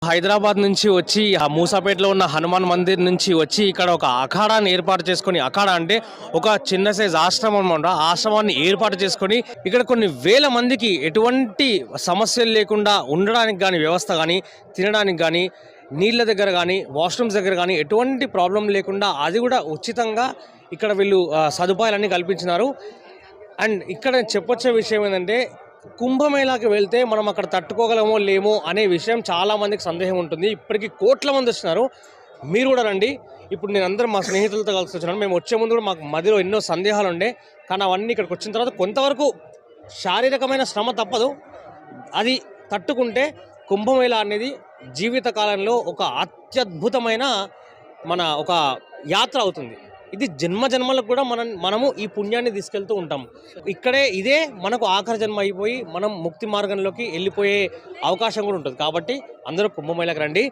హైదరాబాద్ నుంచి వచ్చి ఆ మూసాపేటలో ఉన్న హనుమాన్ మందిర్ నుంచి వచ్చి ఇక్కడ ఒక అఖాడాన్ని ఏర్పాటు చేసుకొని, అఖాడా అంటే ఒక చిన్న సైజ్ ఆశ్రమం అన్నమాట. ఆ ఆశ్రమాన్ని ఏర్పాటు చేసుకొని ఇక్కడ కొన్ని వేల మందికి ఎటువంటి సమస్యలు లేకుండా ఉండడానికి కానీ, వ్యవస్థ కానీ, తినడానికి కానీ, నీళ్ళ దగ్గర కానీ, వాష్రూమ్స్ దగ్గర కానీ ఎటువంటి ప్రాబ్లం లేకుండా అది కూడా ఉచితంగా ఇక్కడ వీళ్ళు సదుపాయాలన్నీ కల్పించినారు. అండ్ ఇక్కడ చెప్పొచ్చే విషయం ఏంటంటే, కుంభమేళాకి వెళ్తే మనం అక్కడ తట్టుకోగలమో లేమో అనే విషయం చాలామందికి సందేహం ఉంటుంది. ఇప్పటికీ కోట్ల మంది వస్తున్నారు. మీరు కూడా రండి. ఇప్పుడు నేను అందరం మా స్నేహితులతో కలిసి వచ్చినాను. మేము వచ్చే ముందు కూడా మాకు మధ్యలో ఎన్నో సందేహాలు ఉండే, కానీ అవన్నీ ఇక్కడికి వచ్చిన తర్వాత కొంతవరకు శారీరకమైన శ్రమ తప్పదు. అది తట్టుకుంటే కుంభమేళా అనేది జీవితకాలంలో ఒక అత్యద్భుతమైన ఒక యాత్ర అవుతుంది. ఇది జన్మ జన్మలకు కూడా మనము ఈ పుణ్యాన్ని తీసుకెళ్తూ ఉంటాం. ఇదే మనకు ఆఖరి జన్మ అయిపోయి మనం ముక్తి మార్గంలోకి వెళ్ళిపోయే అవకాశం కూడా ఉంటుంది. కాబట్టి అందరూ కుంభమేళాకి రండి.